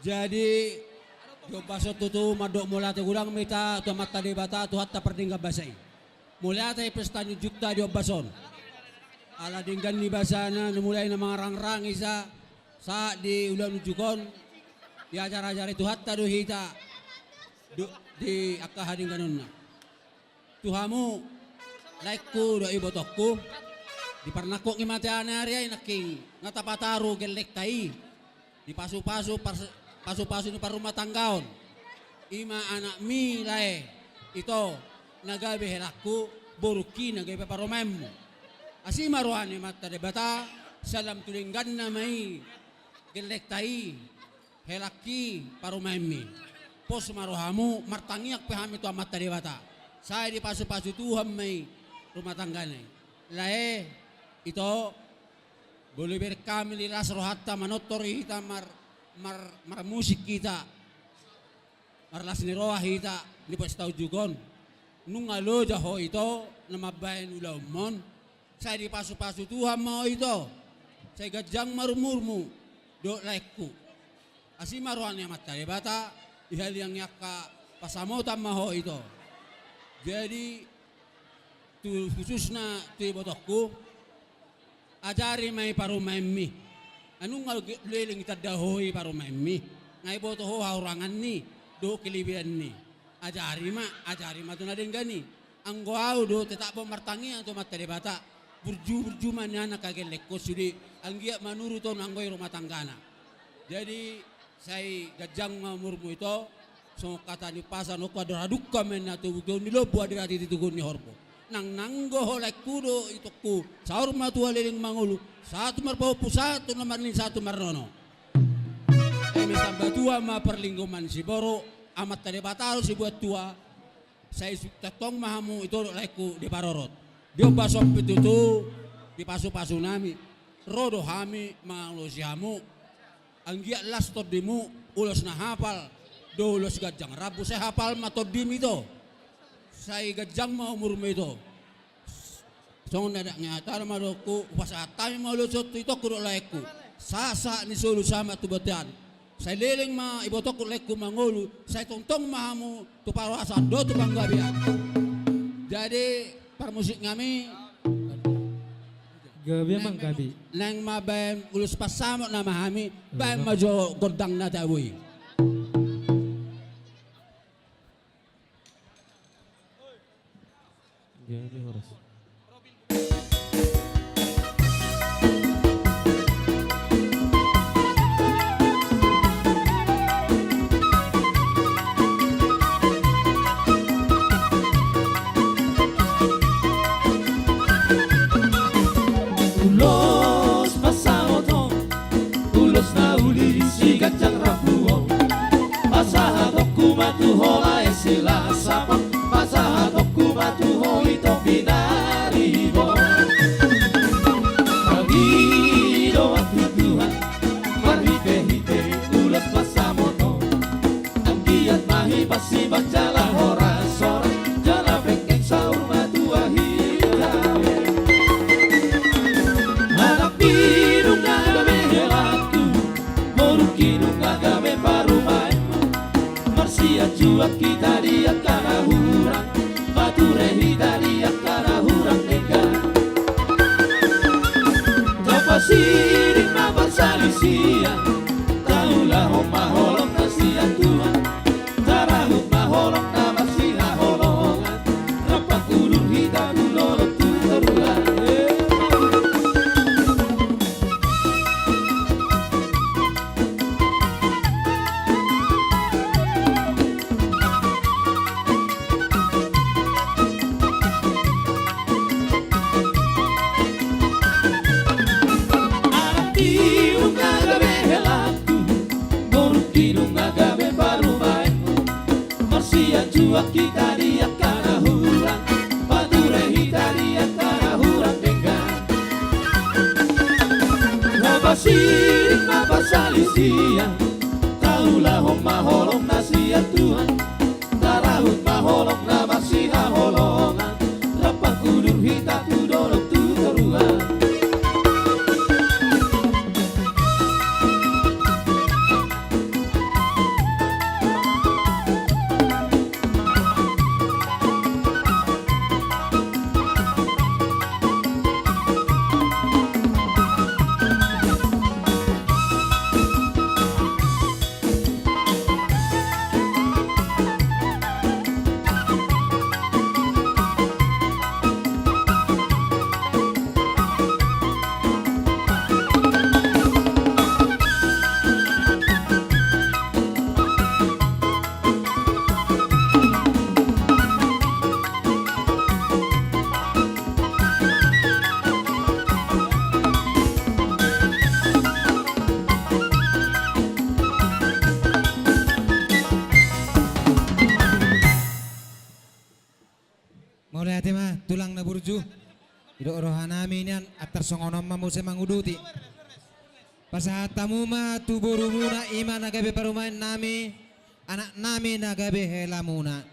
Jadi do baso tutu madok mula te gurang mita tu mata de bata tu hatta perdingga basai. Mulai te pesta jukta di bason. Ala dinggan ni basana mulai na mga rangrang isa sa di ulan jukon di ajar-ajar itu hatta do hita di akahading ganun na. Tuhamu laikku do ibotokku di parnako ng matean ari ay naking natapataro gelek tai di pasu-pasu ni parumah tanggaon ima anak mi lae ito nagabe helakku boruki nagabe paromemmu asi maruani mata debata salam tulinggan na may gelek tai helaki paromemmi pos maruhamu martangiak pahami tu mata debata saya di pasu-pasu Tuhan may rumah tanggane lae ito boleh berkami liras rohatta manotori hita mar musik kita marlas ni roha hita di pas tau jugon nung alo jaho ito na mabayan ulamon saya di pasu-pasu Tuhan mau ito saya gajang marumurmu do laikku asi maruan yang mata bata ihal yang yaka pasamo tamaho ito jadi tu khususna tu botokku ajari may parumemmi anong leling itadahoy parumemmi ngay boto ho haurangan ni do kilibian ni ajari ma to na din gani ang goaw do tetap martangi ang mata de bata burju man na nakagelek ko sudi ang giya manuruton ang goy rumah tanggana jadi say gajang mamurmo ito so kata ni pasan o kwadraduk kamen na tubugon ni lobo adirati titugon ni horpo nang nanggo holek kudo itu ku saur matu liling mangulu satu marpau satu namarlin satu marnono kami tambah tua ma perlingkuman si boro amat tadi bataro si buat tua saya tetong mahamu itu leku di parorot dia basop itu tu di pasu-pasu nami rodo hami mangalusiamu anggiat las todimu ulos na hafal do ulos gajang rabu saya hafal matodim itu saya gajang mau murme itu song nadak nyata madoku wasatay malusot ito kuro laiku sasa ni sulu sama tu batian saya leling ma ibotok laiku mangulu saya tongtong mahamu tu parwasa do tu banggabian jadi permusik ngami gabi mang gabi nang mabem ulus pasamo na mahami bem majo godang na tawi gabi horas Gajang rapuo pasahatokku matuhola esila sapang pasahatokku matuho ito pinaribo Magido at tutuhan marhite-hite ulas pasamoto ang giat mahibas-ibag jala horas-horas jala pekeng saur matuahirawe anak pinong nagabe helakku kinung agame parumai marsia jua kita dia karahurang bature hita dia karahurang nega tapa siring na barsalisia taulah homa holong na siya Tuhan tarahut na holong na masiha holongan rapat ulur hita ulolok tuterulan Jua kita dia karahurang Pature hita dia karahurang dengan Nabasirik mabasalisia Taulah homa holong nasia Tuhan Tarahut maholong nabasiha holongan Rapat kudur hita kudolok tuteruan 7. Idok rohanami nian atar songonom mamuse manguduti. Pasahatamu ma tuburu muna ima nagabe parumain nami anak nami nagabe hela muna.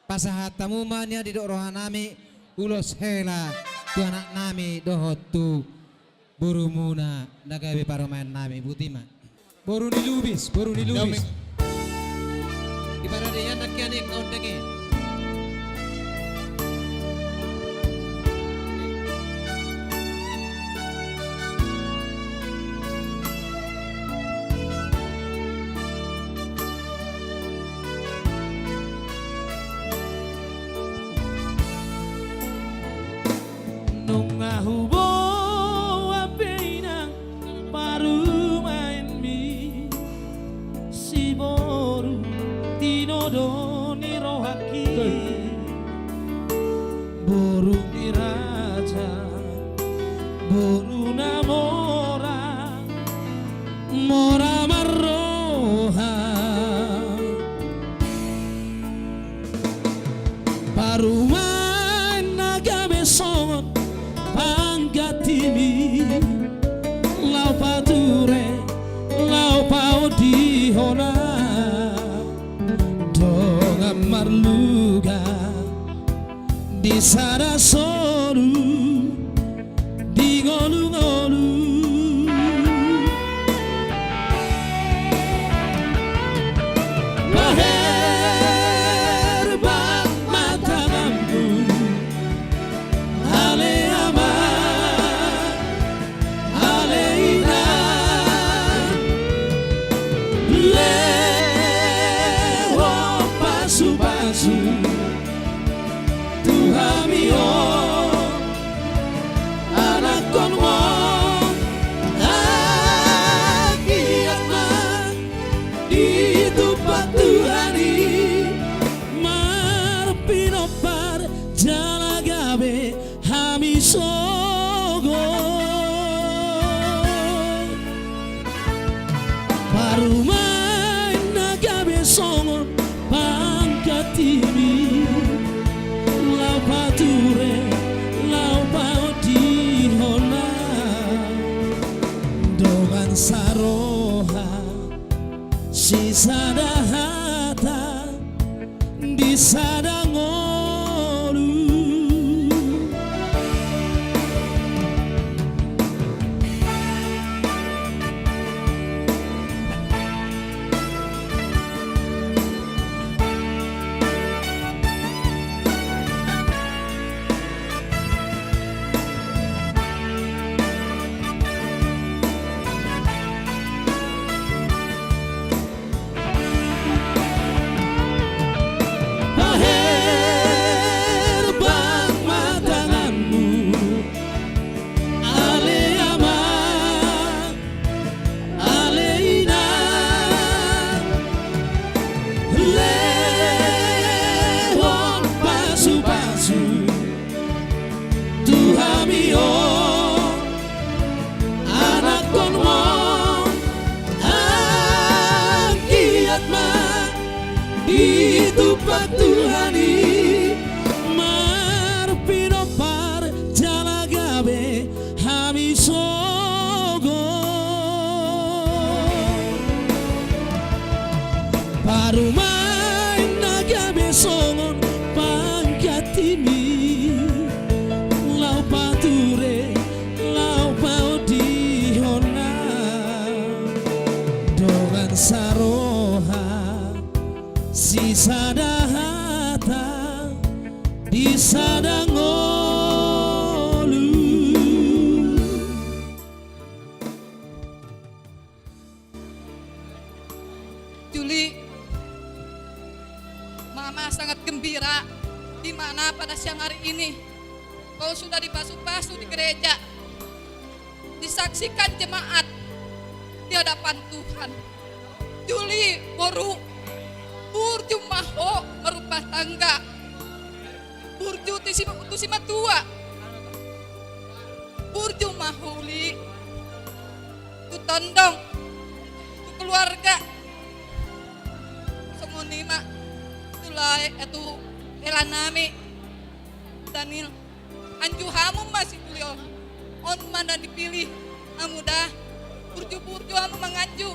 Pasahatamu ma nia didok rohanami ulos hela tu anak nami dohot tu buru muna nagabe parumain nami butima. Boru nilubis. Ibarat dia nak kianik naon denge. Nung ahubo apena parumain mi si boru tinodo ni rohaki boru ni raja boru namora mora marroha parumain nagabe songot panggatimi lau pature lau pau di hona donga marluga di sana soru di ngolu-ngolu Baher bang mata lampu ale ama ale ina leho pasu-pasu tuhamio anak konwo akiatna itu patuhani marpinopar jalagabe hamisogo parumain nagabe songon pangkatimi lau pature lau pau dihona dongan saroha sisa dahata di sadangolu Baher bang matanganmu ale ama ale ina lehon pasu-pasu tuhamio anak konmo akiatma itu patuhani marpinopar jalagabe hamisogo parumain nagabe songon pangkatimi lau pature lau pau dihona dongan saroha sisa dahata di sadangolu. Juli, Mama sangat gembira di mana pada siang hari ini kau sudah dibasuh-basuh di gereja, disaksikan jemaat di hadapan Tuhan. Juli, boru burju maho merubah tangga, burju tusima tua, burju mahuli, tu tondong, tu keluarga, semonima, tu lai, itu elanami, Daniel, anju hamu masih tulio on mana dipilih amuda burju hamu menganju.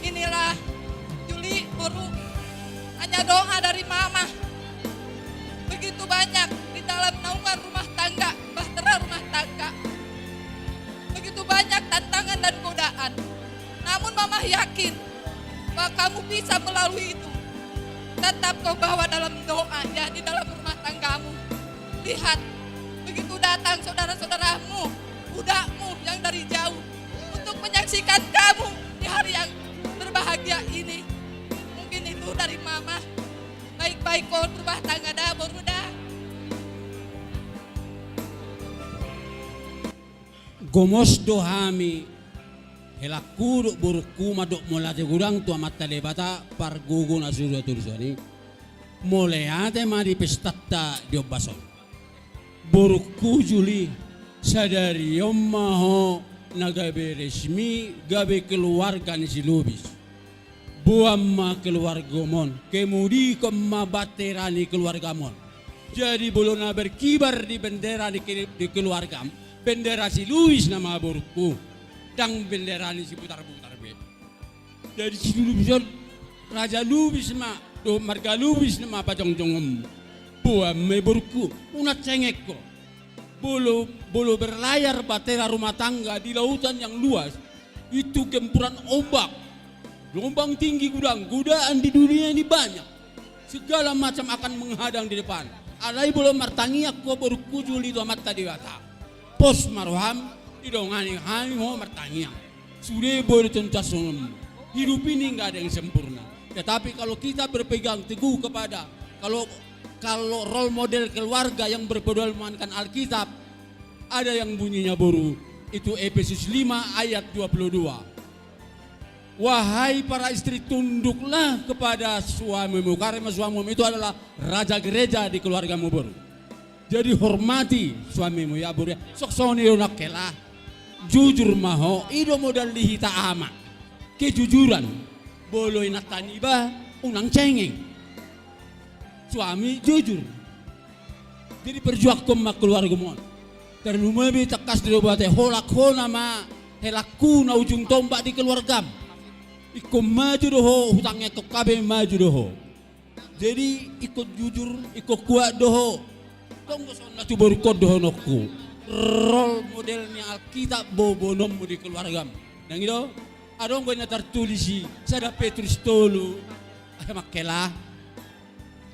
Inilah Juli Boru, hanya doa dari mama. Begitu banyak di dalam naungan rumah tangga, bahtera rumah tangga. Begitu banyak tantangan dan godaan. Namun mama yakin bahwa kamu bisa melalui itu. Tetap kau bawa dalam doa ya di dalam rumah tanggamu. Lihat, begitu datang saudara-saudaramu, budakmu yang dari jauh untuk menyaksikan kamu di hari yang berbahagia ini. Mungkin itu dari mama. Baik-baik kau berubah tangga dah, Boru dah. Gomos dohami helaku duk burku maduk molate gudang tua mata lebata par gugu na sudah tulisani moleate mari pestatta di Obbason burku Juli sadari yommaho nagabe resmi gabe keluarga ni silubis buamma keluarga mon kemudi kemma baterani keluarga mon jadi bolona berkibar di bendera di keluarga bendera si Luis nama burku dan bendera ini si putar-putar be. Jadi si Luis Raja Luis ma do marga Luis nama pajong-jongem buam me burku una cengek ko bolo berlayar batera rumah tangga di lautan yang luas itu gempuran ombak gelombang tinggi godaan di dunia ini banyak segala macam akan menghadang di depan alai bolo martangiak ko burku Juli do mata diwata pos marham idongani hani ho martangiang sudah boleh tuntas hidup ini nggak ada yang sempurna tetapi kalau kita berpegang teguh kepada kalau role model keluarga yang berpedomankan Alkitab ada yang bunyinya Boru itu Efesus 5 ayat 22 wahai para istri tunduklah kepada suamimu karena suamimu itu adalah raja gereja di keluargamu Boru. Jadi hormati suamimu ya Boru. Sok soni nakela. Jujur maho ido modal lihita ama. Kejujuran boloy nataniba unang cengeng. Suami jujur. Jadi perjuang koma keluarga mon. Terlumebi takas di bate holak hona ma helaku na ujung tombak di keluarga. Ikut maju doho hutangnya kok kabe maju doho. Jadi ikut jujur ikut kuat doho. Tunggu sana tu baru kod dohonokku role modelnya Alkitab bobonom di keluarga dan itu ada orang yang tertulis sada Petrus tolu makela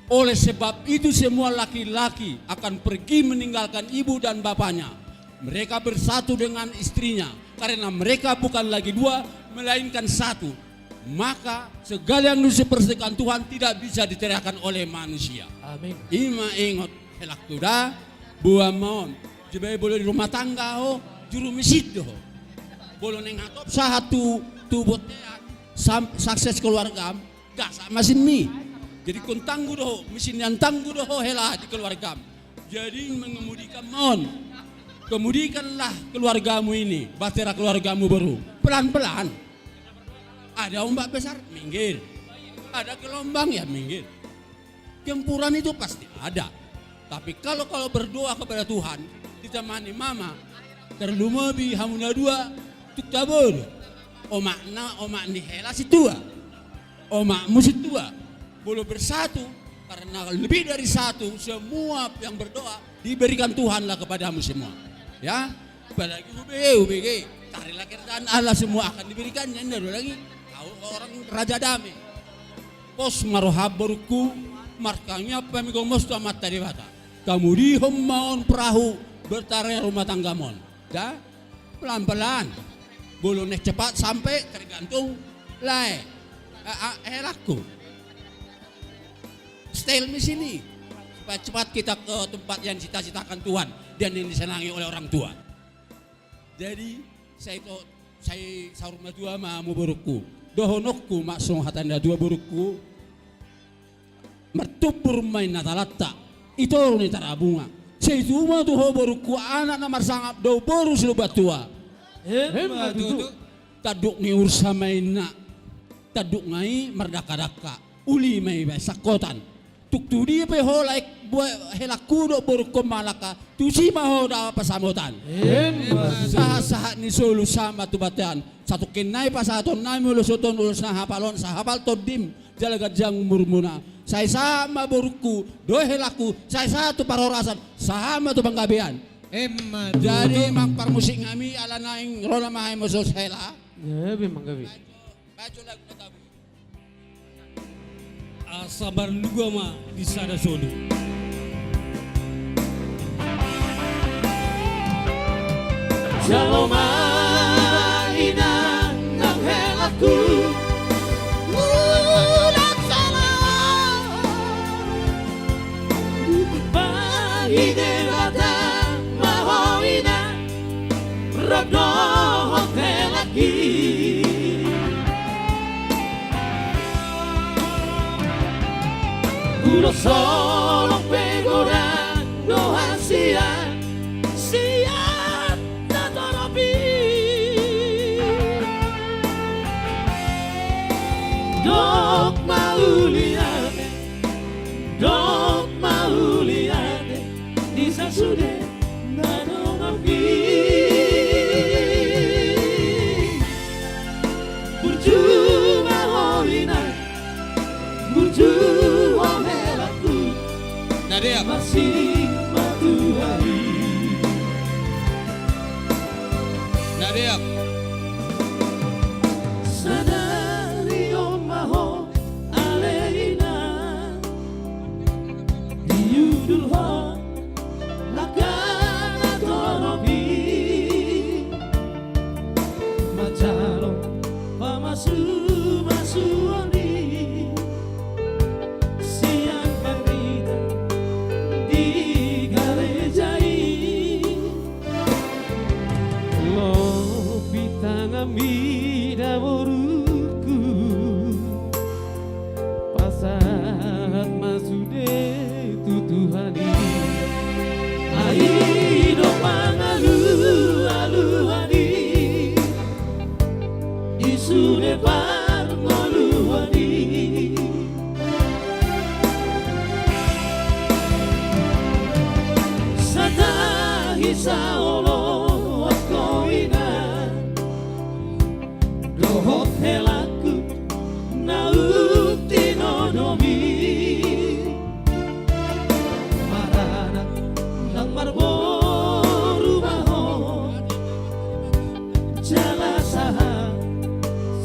oleh sebab itu semua laki-laki akan pergi meninggalkan ibu dan bapaknya mereka bersatu dengan istrinya karena mereka bukan lagi dua melainkan satu maka segala yang disepersekan Tuhan tidak bisa diteriakkan oleh manusia. Amin. Ima ingot helak tuda buah maon jebe boleh di rumah tangga ho juru misid ho boleh nengatop satu tubot sukses keluarga gak sama mi jadi kun tangguh doh mesin yang tangguh doh hela di keluarga jadi mengemudikan maon kemudikanlah keluargamu ini bahtera keluargamu baru pelan-pelan ada ombak besar minggir ada gelombang ya minggir gempuran itu pasti ada. Tapi kalau berdoa kepada Tuhan ditemani mama terlumebi hamuna dua tuk tabur omak ni hela situa omakmu situa boleh bersatu karena lebih dari satu semua yang berdoa diberikan Tuhanlah kepadamu semua ya apalagi UBG tarilah kerjaan Allah semua akan diberikannya tidak lagi orang raja damai pos marohab berku markanya pemigomos tu amat tadi bata kamu di maon perahu bertarik rumah tangga mon ya pelan-pelan boleh cepat sampai tergantung lai laku style di sini supaya cepat kita ke tempat yang cita-citakan Tuhan dan yang disenangi oleh orang tua. Jadi saya sarumna dua mau buruku dohonokku maksung hatanda dua buruku mertubur main natalatta itu orang ni tarabunga saya cuma tuh buruku anak nomor sangap do boru selubat tua taduk ni ursa maina taduk ngai merdaka-daka uli mai sakotan tuk tu dia pe ho like buat helaku do borkom malaka tu si maho da pasamutan sah ni solu sama tu batian satu kenai pasaton nai mulusoton ulus na hapalon sa hapal to dim jalagat jang murmuna saya sama borku do helaku saya satu parorasan sama tu panggabean Emma jadi mang parmusik ngami ala naing rola mahay mo sos hela Gabi manggabi. baca lagu tabu Sabar luga ma di sada solu. Jaloma ina ng helaku Mulat sana Bahidewata mahawina Ragdohong helaki Ulo solong pegoran dohan siya tatorobi Dok mauliane Di sasude nanongambi Burju mahorina Burju Nadia masih matuhari Nadia sadari omaho aleina diudul ho lakana torobi macalo pamasu masuoni siang berita di garejai lo bitang amida boruku pasat masude tutuhani aido pangalu aluhani isude parngoluhani Hisa olo akoina dohot helaku nauti nodomi marana nang marboru maho jala saha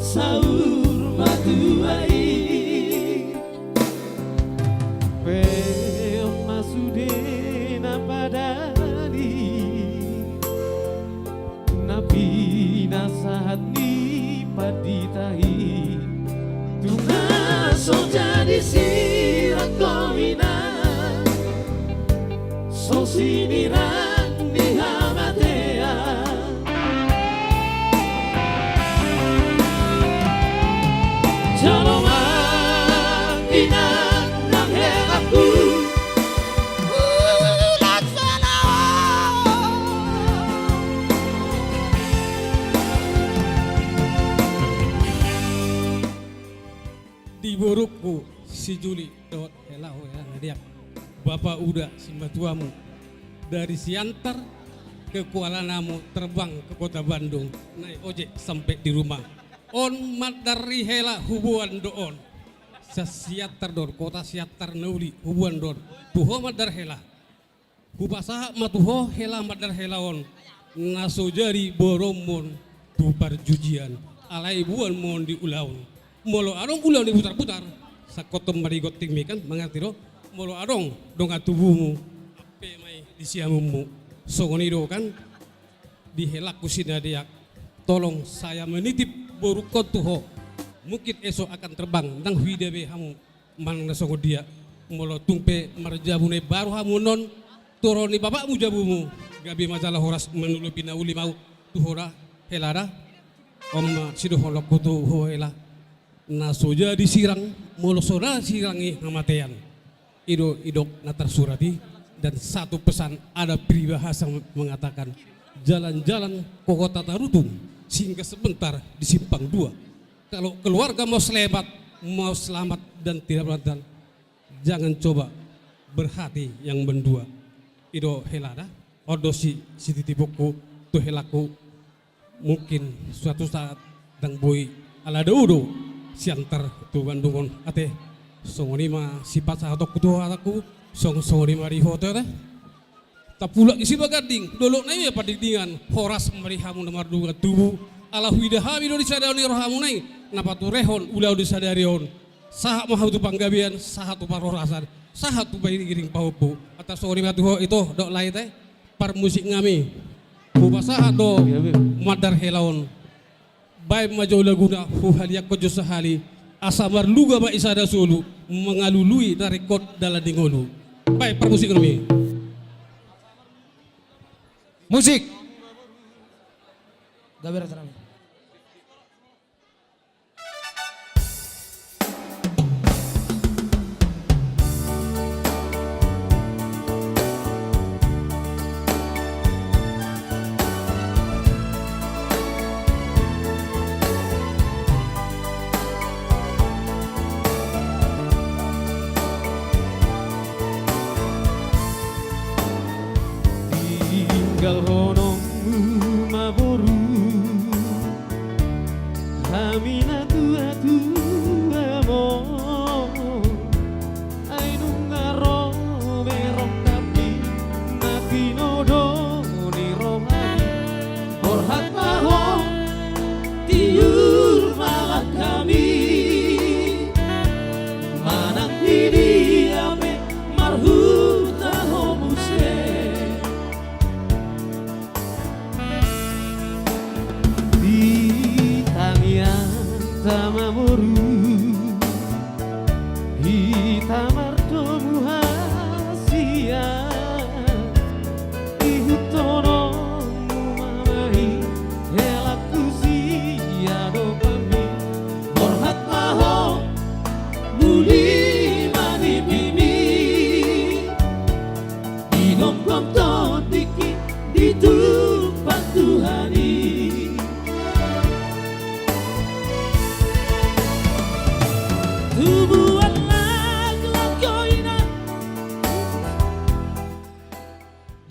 saur matuai peong masude napadani nabi nasahat ni paditahi tungaso jadi sirat komina so siniran ni hamatea jaloma ina nang helaku Di borokku si Juli dot helahu ya Nadia. Bapak udah si matuamu dari Siantar ke Kuala Namu terbang ke kota Bandung naik ojek sampai di rumah. On mat dari hela hubuan doon. Sa Siantar dor kota Siantar nauli hubuan dor. Tuho mat dar hela. Hubasaha matuho hela mat dar hela on. Naso jari boromon tu parjujian. Alai buan mon di ulaun. Molo arong ulang diputar-putar sakotom marigot tingmi kan mengerti do molo arong dong atubumu ape mai disiamumu songonido kan dihelak kusina dia tolong saya menitip borukot tuho mungkin esok akan terbang nang hidabe hamu man nasongo dia molo tungpe marjabune baru hamu non turoni bapakmu jabumu gabi majalah horas menulupi nauli mau tuhora helara om sidoholok kutu ho hela nasoja disirang molosora sirangi hamatean idok natar surati dan satu pesan ada peribahasa mengatakan jalan-jalan ke kota Tarutung sehingga sebentar di simpang 2 kalau keluarga mau selamat dan tidak berlantan jangan coba berhati yang berdua. Ido helada, odo si titipoku tu helaku mungkin suatu saat dang boy alada udo si antar tu Bandungon ate songoni ma sifat atau kutua aku songoni mari hotel teh. Tapulak isi bagading dolok na iya padigdingan horas merihamu nomor dua tubuh ala huidahami do disadari rohamu nai napa tu rehon ulau disadarion sahat mahau tu panggabian sahat tu parorasan sahat tu bayi giring paupu atas songoni matu itu dok lai teh par musik ngami bupasaha do madar helaon baik maju laguna haliak kojo sahali asamar luga ba isada sulu mengalului dari kot dalam dingolu baik par musik ngami Musik. Gabir Tarami. Tinggal honong maboru Hamina tua mo Ainu ngaro merong tapi Mati nodo ni rohani Borhat maho tiur malah kami Manang diri ame marhuta homuse Tamamoru Hitamartomu hasia Ihutono mamahi Helaku siado kami Borhat maho Muli mani bimi Inom kom tiki Ditumpang Tuhani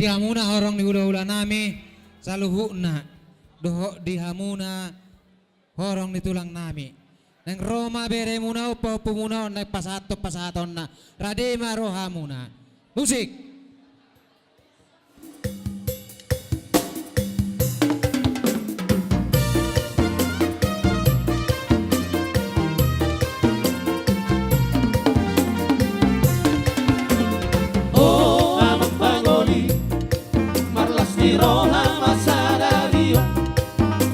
Dihamuna orang di ula-ula nami saluhuna doho dihamuna orang di tulang nami neng Roma bere muna upo pumuna neng pasaton na radema rohamuna musik. Roha masadario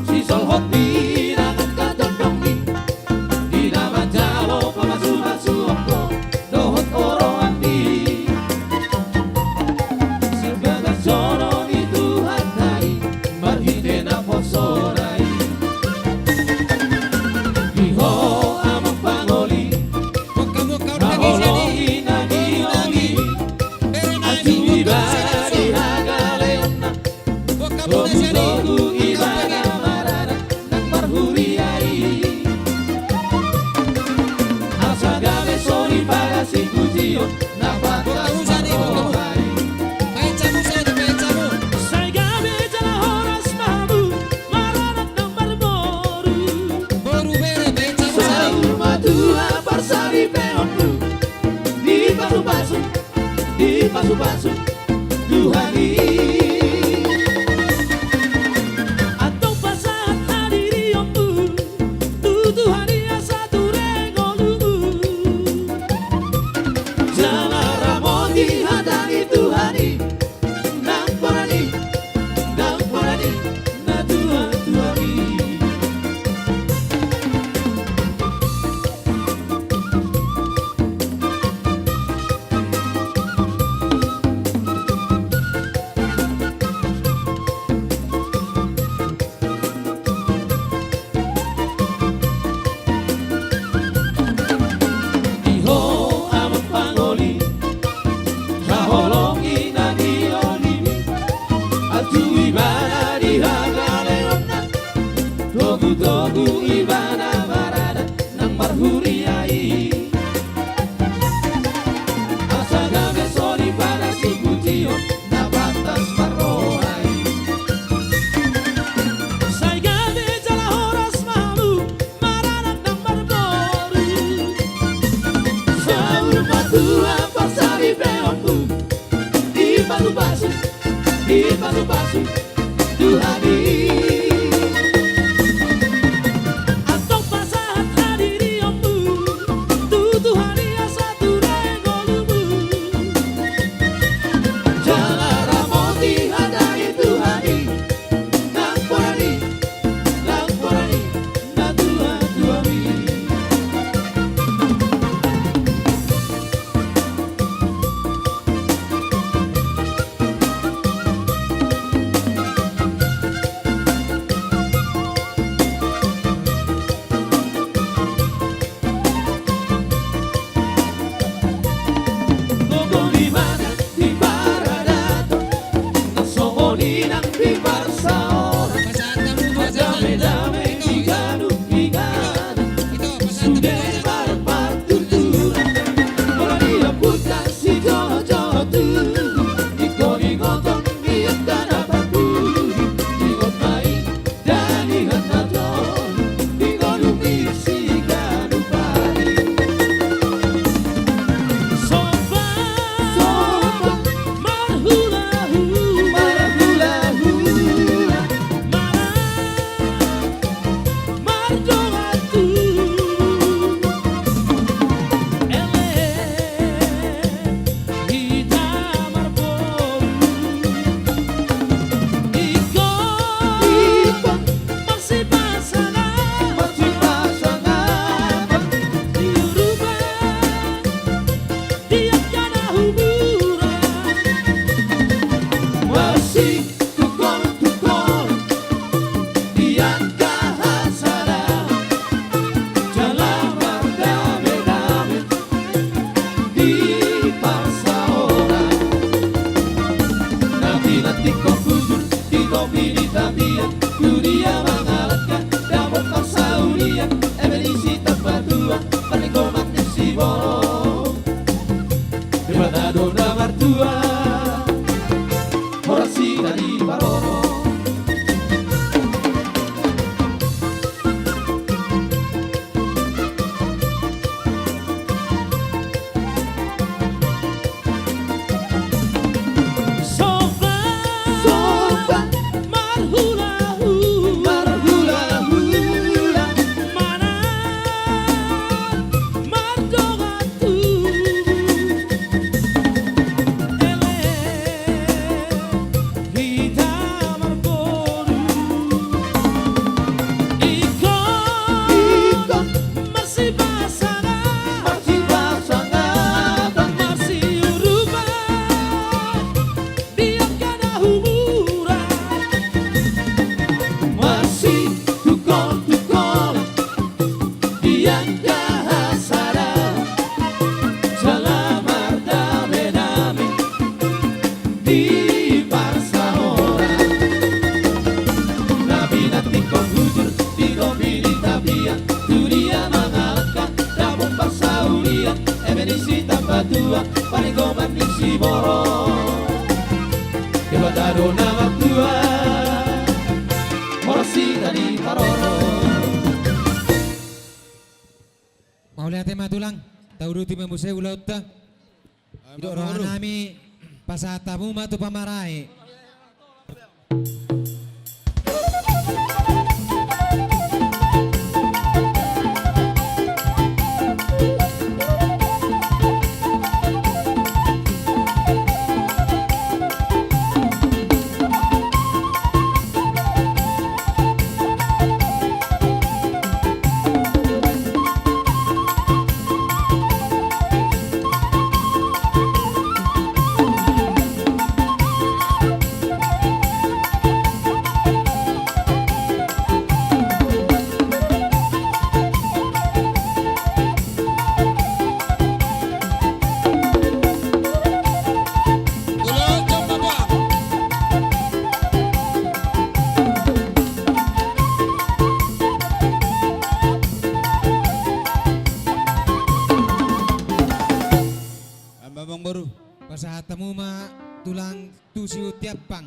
si sol hoti dengan kadon dongi di nama jalo pamasu oko dohot oro andi sebagai sono di Tuhan nai marhide na posorai iho amang pangoli naholongi na niongi aji ibadi hagaleona Toku ibadah marana nang marhuriai Asagale sori pagasi kujion napatas marohai Saigabe jala horas mahabu maranak nang marmoru Saur matua parsari peonru Di pasu-pasu Tuhani Tuhan dia satu regolu Dede bareng patuturan Ora dia putra si Jojo tu Ikoni ngotong iya tanah batu Ikot main dan ingat naton Ikonu misi ganu pari Sobat marhulahu Marhulahu Marjongatu Kita marbom Ikon masih pasangan Diurubah Dia tiada hubungan Masih tukol-tukol Dian kahasara Jalan berdame-dame Di paksa orang Nabi nanti kau kujur Di kopi di tabian Dunia mengalatkan Damon paksa ulian Ebenisi tanpa tua Paling komat si borong Hebat adona mertua Orasi dari Baroro Sobat marhulahu Mana mardongatu Kita marboru Ikon masih pasangan Masih urubah Dia tiada hubungan Masih tukol-tukol Dia kahasara Salamar dame-dame Di paksa orang Nabi nanti kau hujur Di kopi di tabian Dunia mengalahkan Namun paksa ulian Ebenisi tanpa tua Paling komat si borong Hebat adona mertua Orasi dari Baroro Mau lihat tema tulang Tauruti membusai ulat ta Hidup rohan nami Pasatamu matu pamarai Babang baru. Pasahatamu ma tulang tusiu tiap pang.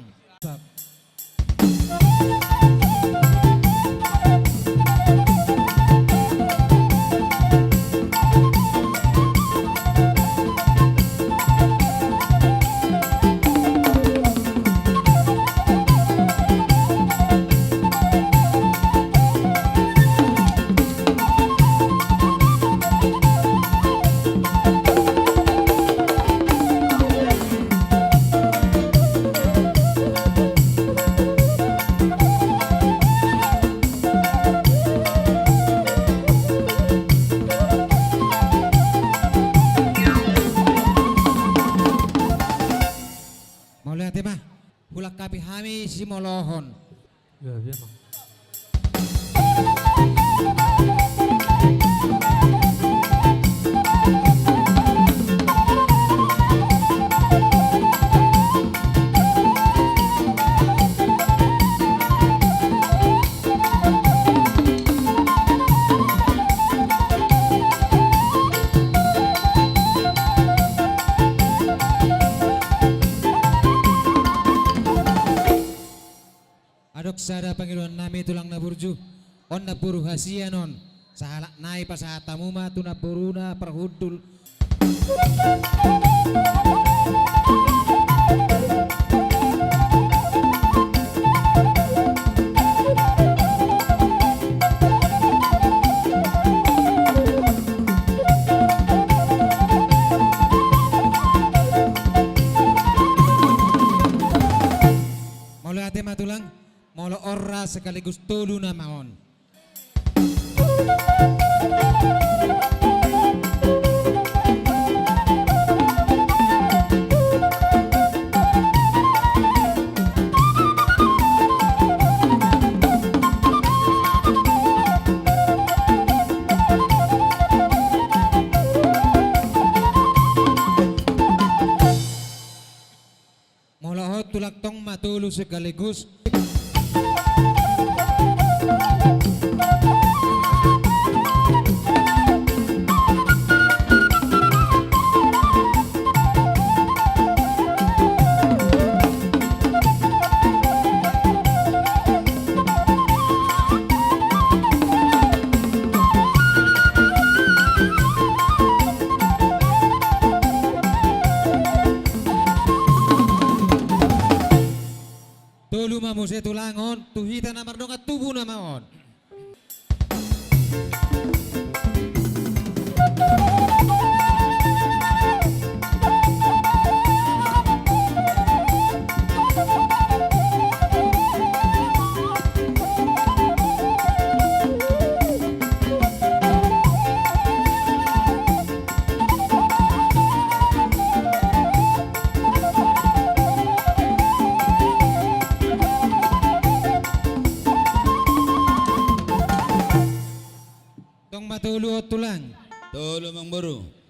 Mau lihat mah hulak kapi hami si molohon. Ya, biar Bang. sa Panginoon nami tulang na burju on na puro hasianon sa halak nai pa sa tamuma tu na puro na perhudul. Maulo ate matulang, maulo ora sekaligus tulu na maon. Maulo hot tulak tong matulu sekaligus. Tulu mamuse tulangon, tuhita na mardong at tubo na maon. Tong matulu o tulang. Tolo mang buru.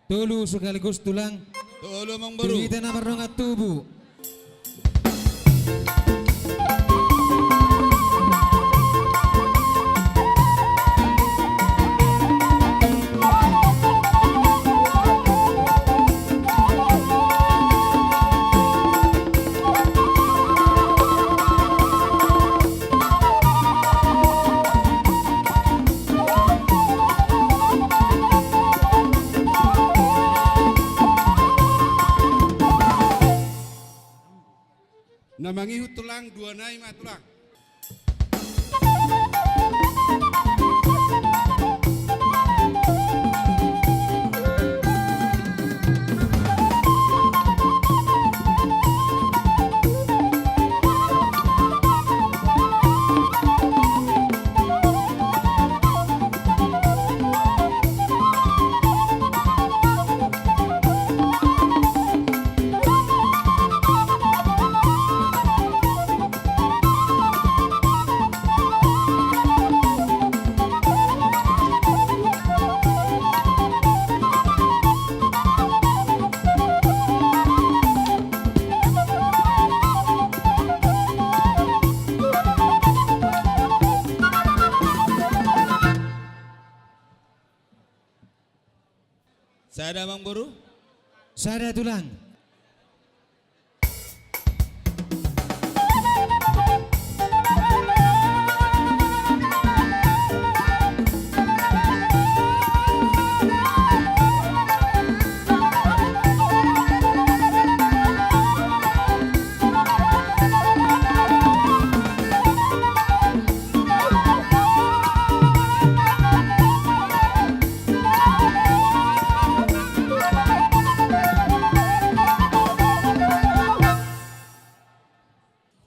Tulu sekaligus tulang. Tolo mang buru. Tuhita na mardong at tubo. Namangihu tulang dua nai ma tulang. Sada mang buru. Sada tulang.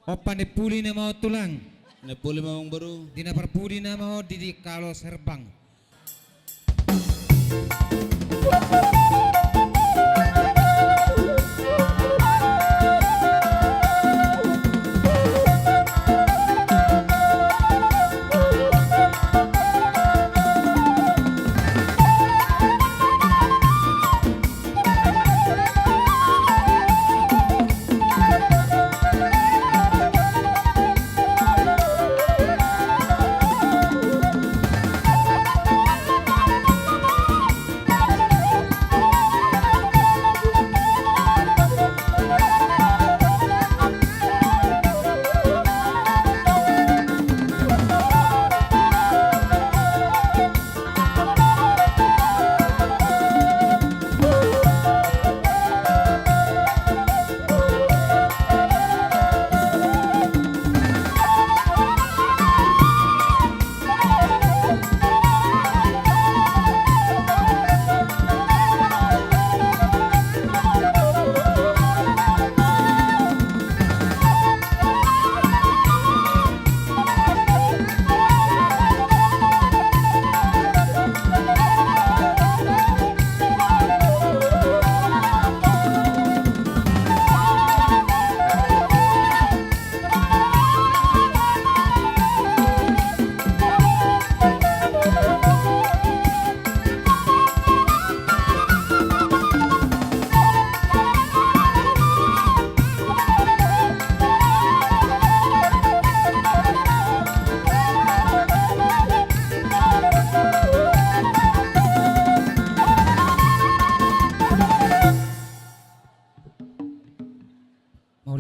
Opa nepuli na mau tulang. Nepuli mang buru. Dina perpudi na mau didi kalau serbang.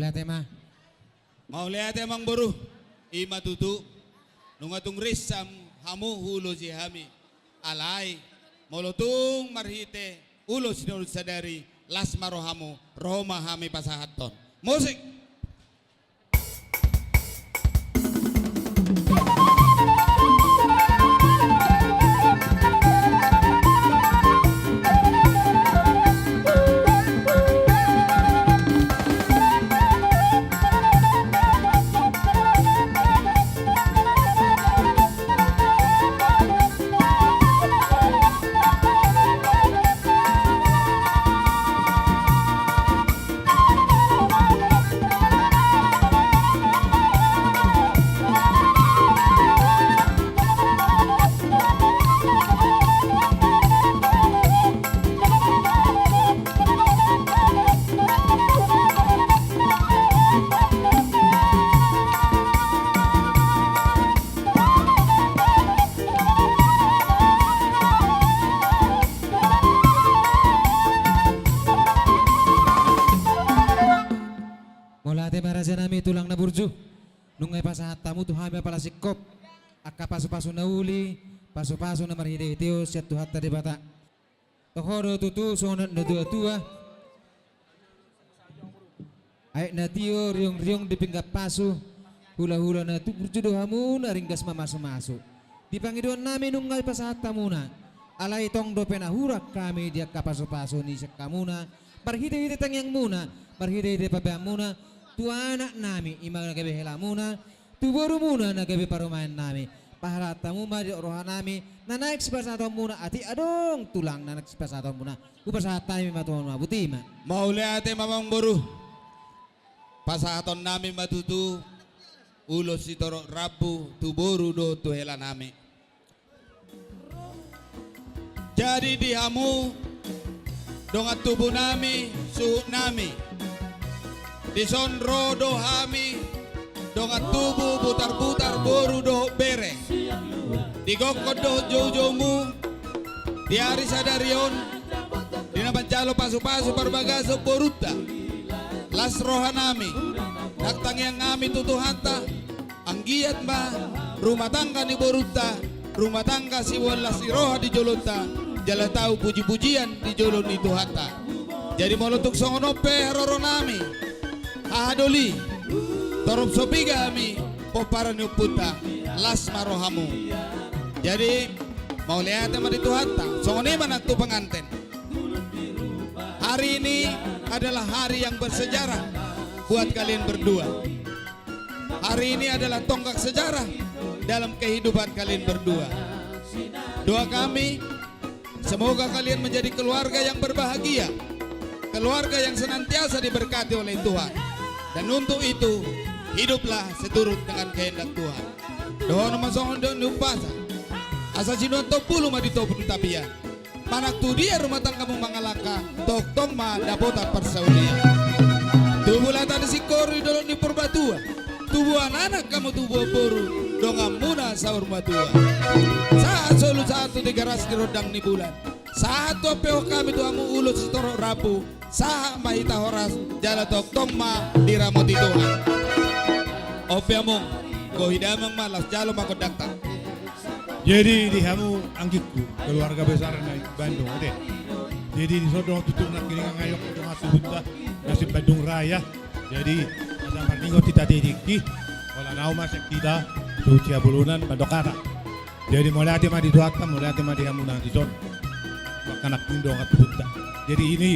Maula tema. Mau lihat emang boru ima tutu nungatung risam hamu hulo jihami alai molotung marhite ulo sinul sadari las marohamu Roma hami pasahaton musik. Molate maraja nami tulang na burju. Nungay pasahat tamu tuhami pala sikop. Akka pasu-pasu na uli, pasu-pasu na marhide iteo siya tuhat tadi bata. Tohoro tutu sonat na dua-dua. Ay na tiyo riong-riong di pinggap pasu. Hula-hula na tu burju dohamu na ringgas mamasu-masu. Di pangiduan namin nungay pasahat tamu na. Alay tong do penahurak kami dia kapasu-pasu ni siya kamuna. Parhide-hide tangyang muna. Parhide-hide pabayang muna. Tu anak nami imang nagabi hela muna, tu baru muna nagabi parumahan nami. Paharata mo madi rohan nami, na naik sepasato muna ati adong tulang na naik sepasato muna. Upasahat nami matuan mabuti ma. Mau lihat mamang boru pasahaton nami matutu ulo si torok rabu tu boru do tu hela nami. Jadi di hamu dongat tubuh nami suhu nami. Di sonro do hami dongat tubuh butar-butar boru do bere. Di gokot do jojomu di hari sadarion di naman jalo pasu-pasu parbagaso boruta. Las rohanami daktang yang ngami tutuhanta ang giat ma rumah tangga ni boruta rumah tangga si walas si roha di jolota jala tahu puji-pujian di jolon itu hata. Jadi molotuk songonope haroro nami ahadoli torop sopiga ami poparan puta las marohamu. Jadi mau lihat sama di Tuhanta songone mana tuh pengantin. Hari ini adalah hari yang bersejarah buat kalian berdua. Hari ini adalah tonggak sejarah dalam kehidupan kalian berdua. Doa kami semoga kalian menjadi keluarga yang berbahagia, keluarga yang senantiasa diberkati oleh Tuhan. Dan untuk itu hiduplah seturut dengan kehendak Tuhan. Doa nama songon do numpasa. Asa sino to pulu ma dito pun tapia. Manak tu dia rumah tanggamu mangalaka. Tok tong ma dapota persaulia. Tubuh latan si kori dolong di perbatua. Tubuh anak kamu tubuh boru. Dongam muna sahur matua. Saat solu satu di garas di rodang ni bulan. Saat to peo kami tuamu ulut setorok rabu. Saha mahita horas jala tok tong ma diramoti Tuhan. Opiamong ko hidamang malas jalo makodakta. Jadi di hamu anggitku keluarga besar na Bandung ade. Jadi di sodong tutung nak kini ngayok untuk masuk buta nasib Bandung Raya. Jadi ada marningo kita didikti wala nau masuk kita sucia bulunan bandokata. Jadi mulai hati madi duata mulai hati madi hamu nanti son. Makanak pindo ngat buta. Jadi ini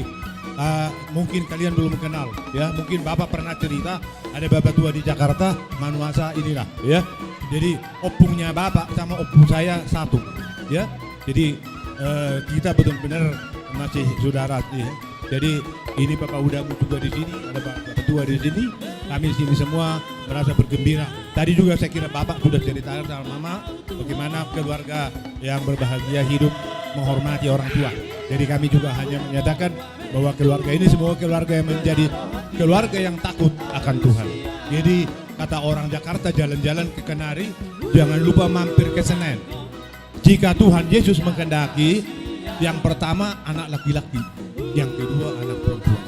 mungkin kalian belum kenal ya, mungkin Bapak pernah cerita ada Bapak tua di Jakarta Manuasa inilah ya. Jadi opungnya Bapak sama opung saya satu ya. Jadi kita benar-benar masih saudara ya. Jadi ini Bapak Udamu juga di sini, ada Bapak tua di sini. Kami di sini semua merasa bergembira. Tadi juga saya kira Bapak sudah ceritakan sama Mama bagaimana keluarga yang berbahagia hidup menghormati orang tua. Jadi kami juga hanya menyatakan bahwa keluarga ini semua keluarga yang menjadi keluarga yang takut akan Tuhan. Jadi kata orang Jakarta jalan-jalan ke Kenari, jangan lupa mampir ke Senen. Jika Tuhan Yesus menghendaki, yang pertama anak laki-laki, yang kedua anak perempuan.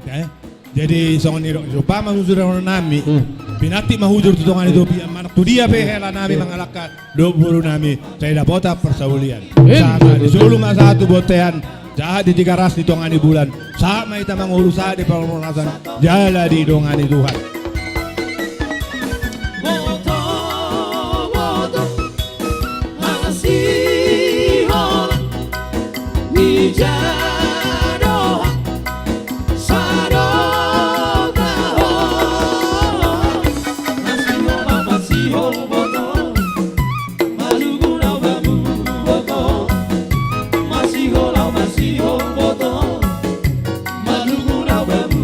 Ya, Jadi songon iro sopa masusura nami. Pinati mahujur tutongan itu biar manak tu dia behela nami mengalahkan 20 nami. Saya dapota persaulian. Sama di sulung satu botean. Jahat di tiga ras di tongani bulan. Sama kita mengurus di permohonan. Jala di dongani Tuhan. Moto moto Hasihon Nijado Sadogaho Masihon moto Maluguna babu moto Masihon moto Maluguna babu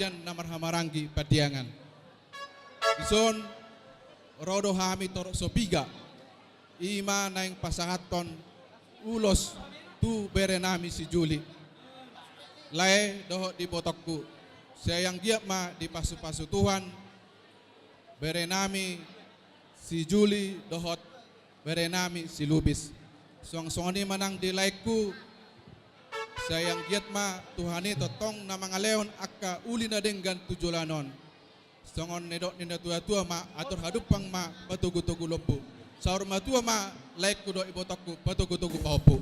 sian namar hamarangi patiangan. Ison rodo hami torok sopiga ima naing pasangaton ulos tu berenami si Juli. Lae doho di botokku. Saya yang giat ma di pasu-pasu Tuhan. Berenami si Juli dohot berenami si Lubis. Song-songoni manang di laikku. Saya yang giat ma Tuhani totong na mga leon akka uli na denggan tujulanon. Songon nedok ninda tua-tua ma atur hadupang ma patugu-tugu lopu. Saur matua ma laikku do ibotokku patugu-tugu paupu.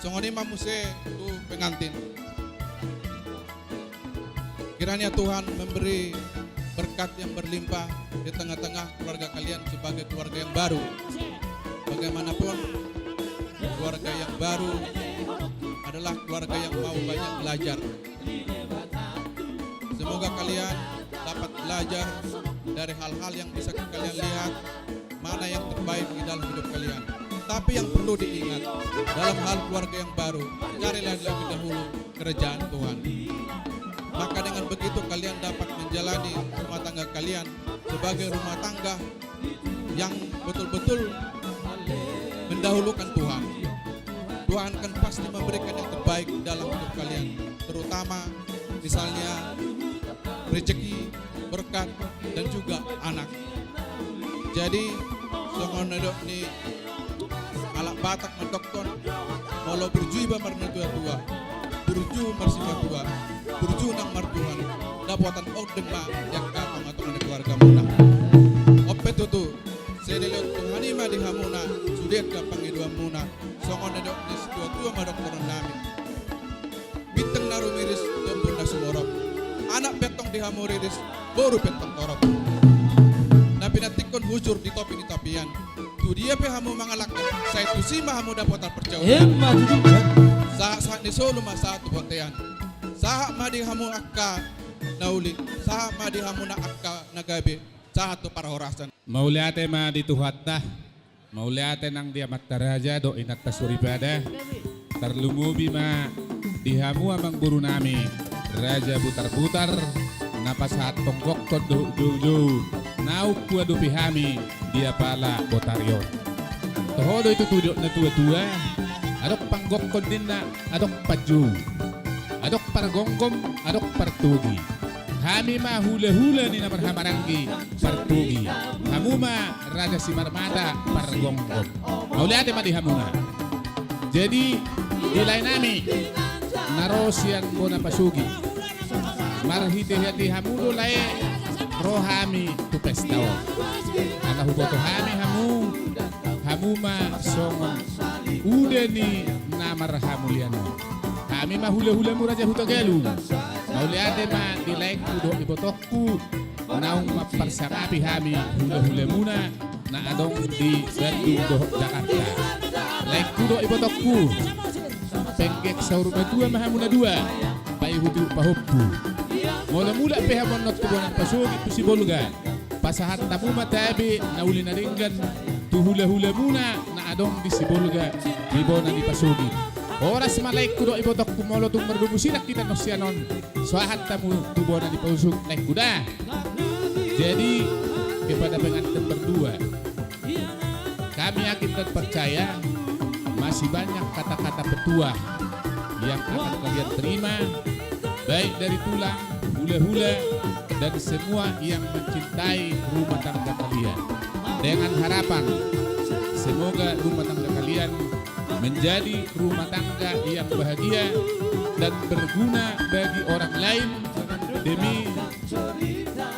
Songoni ma muse tu pengantin. Kiranya Tuhan memberi berkat yang berlimpah di tengah-tengah keluarga kalian sebagai keluarga yang baru. Bagaimanapun keluarga yang baru adalah keluarga yang mau banyak belajar. Semoga kalian dapat belajar dari hal-hal yang bisa kalian lihat mana yang terbaik di dalam hidup kalian. Tapi yang perlu diingat dalam hal keluarga yang baru, carilah lebih dahulu kerajaan Tuhan. Maka dengan begitu kalian dapat menjalani rumah tangga kalian sebagai rumah tangga yang betul-betul mendahulukan Tuhan. Tuhan akan pasti memberikan yang terbaik dalam hidup kalian, terutama misalnya rezeki, berkat, dan juga anak. Jadi songon nedok ni alak batak mendokton molo berjui ba marna tua-tua, berju marsima tua, berju nang martuhan, dapatan odeng ma yang katong atau mana keluarga muna. Opet itu seneliot Tuhani ma di hamuna, sudet ka pangidua muna, songon nedok ni tua-tua ma doktoran namin. Bintang narumiris dombon na sumorop, anak betong di hamuriris, baru betong torop. Na pinatikon hujur di topi ni topian. Tu dia pe hamu mangalakkan, saya tu si ma hamu dapat percaya. Saat ni solo masa tu botean. Saat ma di hamu akka nauli, saat ma di hamu na akka nagabe, saat tu para horasan. Mauliate ma di tuhatta, mauliate nang dia mataraja do inat tasuribada. Terlumubi ma di hamu amang buru nami, raja butar-butar, napas hat tonggok do nauk kua do pihami dia pala botaryon. Tohodo itu tudok na tua-tua, adok panggok din na adok paju, adok pargonggom, adok partugi. Kami ma hula-hula ni namar hamarangi partugi. Kamu ma raja si marmata pargonggom. Mauliate ma di hamuna. Jadi nilai nami narosian ko na pasugi. Marhiti-hati hamudo lae rohami tu pestao. Ana huboto hami hamu ma songon ude ni namar hamuliano. Kami ma hula-hula mu raja hutogelu. Mauliate ma dilaik udo ibotokku naung maparsakapi hami hula-hula muna na adong di Bandung do Jakarta. Laik udo ibotokku penggek saur tua mahamuna dua pai hutu pahoppu. Mula-mula pehamon not kubonan pasugi tu si bolga. Pasahat tamu matabi na uli na ringgan tu hula-hula muna na adong di si bolga di bona di pasugi. Oras malaik kudo ibotok kumolo tung merdumusinak kita nosianon. Sahat tamu tu bona di pasug naik kuda. Jadi kepada pengantin berdua, kami yakin dan percaya masih banyak kata-kata petua yang akan kalian terima, baik dari tulang, hula-hula, dan semua yang mencintai rumah tangga kalian. Dengan harapan, semoga rumah tangga kalian menjadi rumah tangga yang bahagia dan berguna bagi orang lain demi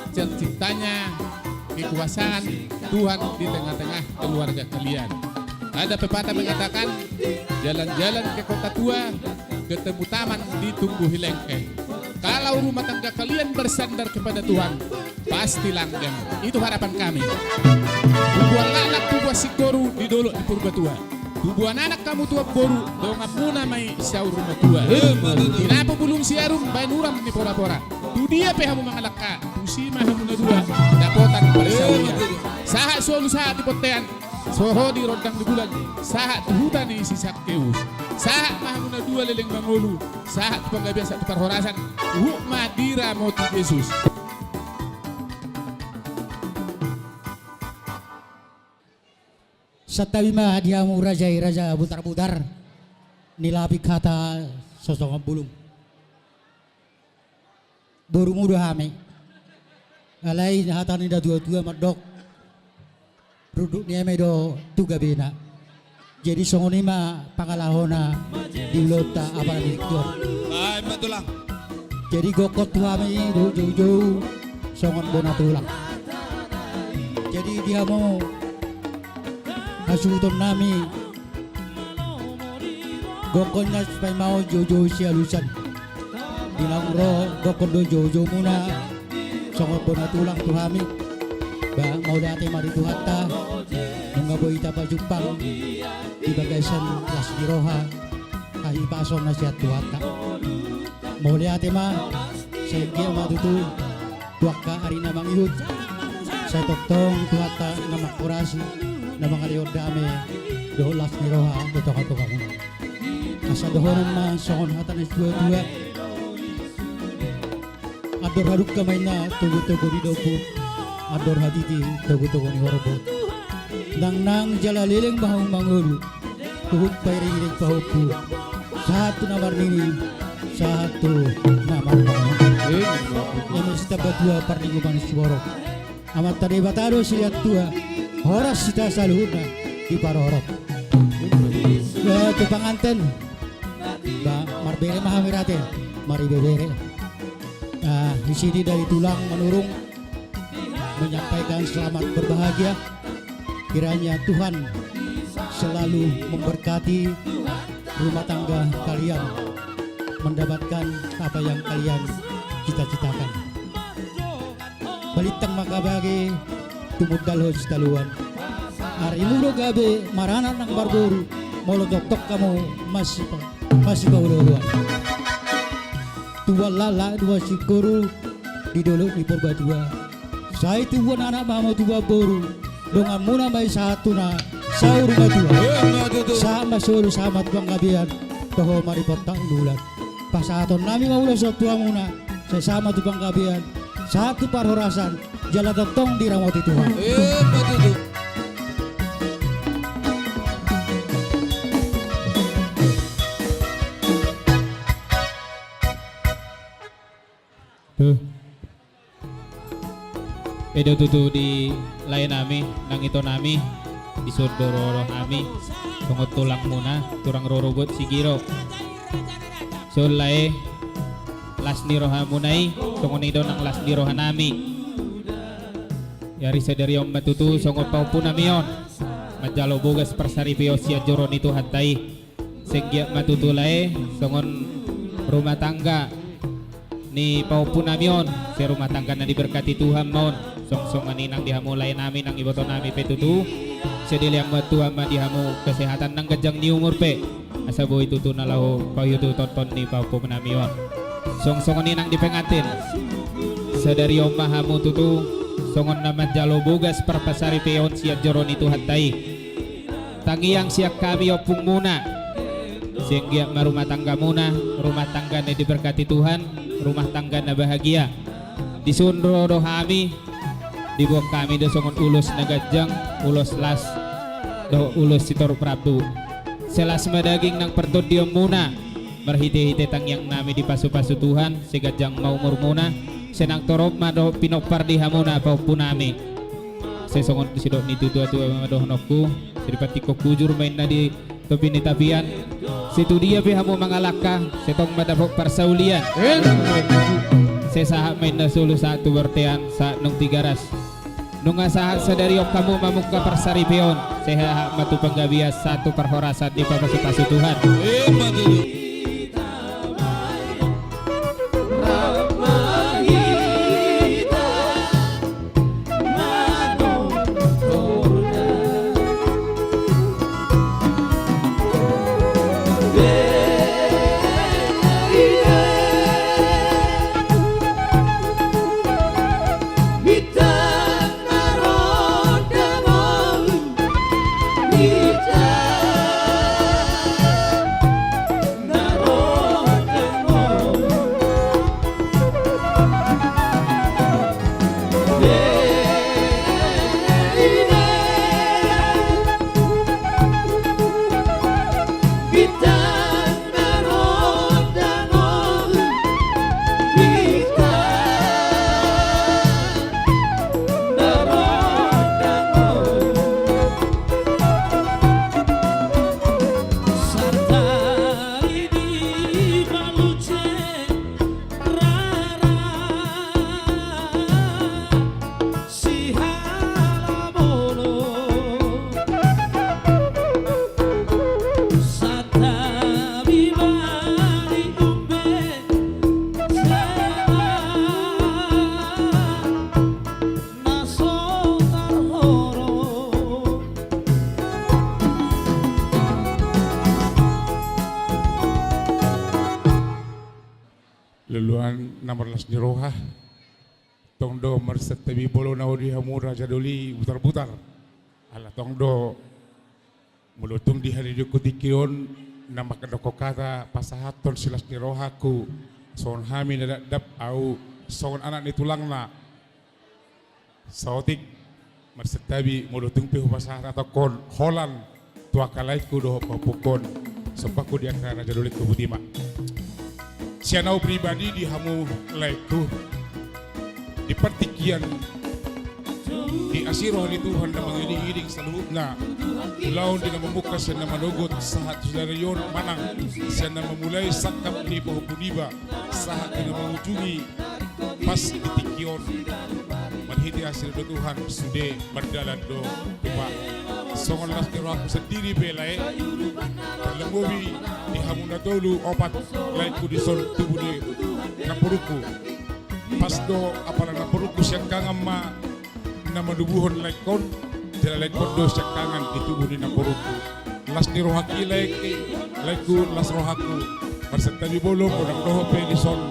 terciptanya kekuasaan Tuhan di tengah-tengah keluarga kalian. Ada pepatah mengatakan, jalan-jalan ke kota tua, ketemu taman ditumbuhi lengkeng. Kalau rumah tangga kalian bersandar kepada Tuhan, pasti langgeng. Itu harapan kami. Tubuhan anak tubuh sikoru di dolo di purba tua. Tubuhan anak kamu tua boru, dongap muna may isaw rumah tua. Kenapa belum siarum bayan uram ni pora-pora. Tu dia pehamu mangalak ka, tu si mahamu na dua, dapotan parisawiya. Saha solu saha di potean, soho di rodang di bulan, saha tuhutan ni si Sakkeus. Saat mahamuna dua leleng mangulu, saat penggabian satu perhorasan, madira motif Yesus. Satawima diamu raja butar-butar nilapi kata sosok bulung. Buru muda hame. Alai hatan ida dua madok. Ruduk ni medo tuga bina. Jadi songoni ma pangalahona diulota apa direktur. Ay, matulang. Jadi gokot tuami jauh-jauh songon bona tulang. Jadi dia mau hasuton nami gokon supaya mau jauh-jauh si alusan. Bilang roh gokon do jauh-jauh muna songon bona tulang tuhami. Ba mau dati mari tuhata nungga boy tapa Jepang di bagasan las di roha kahi pason nasihat tuhata. Mau lihat mah saya dia mah tutu tuaka hari namang ihud saya toktong tuhata nama kurasi nama kaliod dame dolas di roha beto kato kamu asa dohonan mah songon hatan es dua ador haduk kamay na tugu-tugu di dobu ador haditi tugu-tugu ni horobot nang jalalileng bahang mangulu tuhut pairing pahupu satu namar nini satu namar mangulu yang mesti berdua parningu manis borok amat tadi batado silihat tua horas sita saluhuna di parorok ya tu panganten ba marbere mahamirate mari bebere di sini dari tulang menurung menyampaikan selamat berbahagia. Kiranya Tuhan selalu memberkati rumah tangga kalian mendapatkan apa yang kalian cita-citakan. Balitang makabagi tumut dalhos taluan. Hari mudo gabe marana nang barboru molo doktok kamu masih pauluan. Tua lala dua sikuru di dulu di Purbatua. Saya tuan anak mama tua boru. Dongan muna may satu na sahur matua. Sama suru sama tuang kabian. Toho maripot tak ulan. Pasaton nami maulah sa tua muna. Saya sama tuang kabian. Satu parhorasan. Jala totong di ramoti Tuhan. Edo tutu di lain nami nang ito nami di sodoro nami tungot tulang muna turang rorobot sigiro so lae las ni roha munai tungon ido nang las ni roha nami yari sadari om matutu songot paupu namion majalo bogas persaripio sia joron itu hatai senggiak matutu lae songon rumah tangga ni paupu namion si rumah tangga na diberkati Tuhan mon song-songan inang dihamulay namin ang iboto namin petutu sedili ang matuha dihamu kesehatan ng gajang ni umur pe asa boy tutu na lao payutu tonton ni paupo namion song-songan inang dipengatin sadari mahamu tutu songon naman jalo bugas perpasari peon siya joron itu hatai tangiang siyak kami opung muna sehingga rumah tangga muna rumah tangga na diberkati Tuhan rumah tangga na bahagia disunro rohami di bawah kami do songon ulus nagajang ulos las do ulus sitor Prabu selas madaging nang pertod diom muna merhite-hite tangyang nami di pasu-pasu Tuhan segajang mau murmuna senang torop mado pinopar di hamuna paupu nami sesongon sidok ni tutua-tua madoh nokku seripati kujur main na di topi ni tapian situ dia pihamu mangalaka setong madapok parsaulian sesahak main na sulu satu bertean saat nung tigaras nunga saat sadari kamu mamuka persaripion sehahak matu penggabias satu perhorasan di papasu-pasu Tuhan marlas ni roha. Tongdo marset tabi bolo na odi hamu raja doli butar-butar. Ala tongdo mulutung di hari dikudikion na makadoko kata pasahaton silas ni roha ku. Son hami na dap au son anak ni tulang na. Sautik marset tabi mulutung pihu pasahat atau kon holan tua kalai ku doho papukon. Sebab ku dia kena raja doli ku butima. Sianau pribadi di hamu laiku di pertikian di asiro ni Tuhan na mangiling-iling sa loob na laon din na membuka siya na manugot sahat saudara yon manang siya na memulai sakap ni pahupuniba sahat na mengujungi pas ditikion manhiti hasil do Tuhan sude berdalan do tupa songon las kiro aku sendiri belai lemobi di hamu na dulu opat laiku di son tubuh di napuruku pas do apalagi napuruku siya kangama na madubuhon laikon tila laikon do siya kangan di tubuh di napuruku las ni rohaki laiku las rohaku bersentabi bolong udang doho pe di son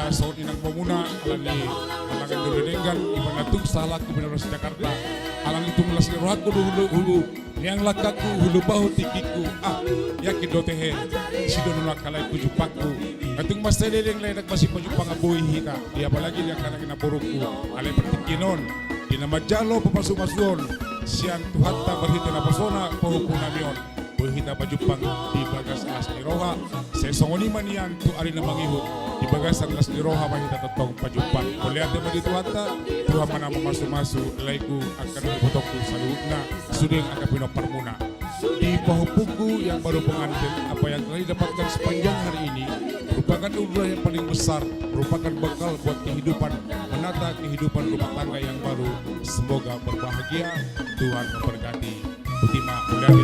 son inang pemuna alani alangan do dengan iban natung salah ku benar Jakarta alang itu las ni rohaku hulu yang lakaku hulu bahu tikiku yakin do tehe sido nuna kalai ku jupaku atung mas teleleng ledak masih pajupang aboy hita dia apalagi dia kanang napuruku alay pertikinon di nama jalo papasumasuon sian tuhatta berhita na persona pahupuna boy hita pajupang di bagas las ni roha sesongoni manian tu ari na mangihu di bagas las ni roha mahita tatong pajupang oleh ate madi tuhatta tuha mana memasu-masu laiku akan dipotokku salutna suding akan pinoparmuna di pahupuku yang baru pengantin apa yang telah didapatkan sepanjang hari ini merupakan umrah yang paling besar merupakan bekal buat kehidupan menata kehidupan rumah tangga yang baru semoga berbahagia Tuhan memberkati Utima mulia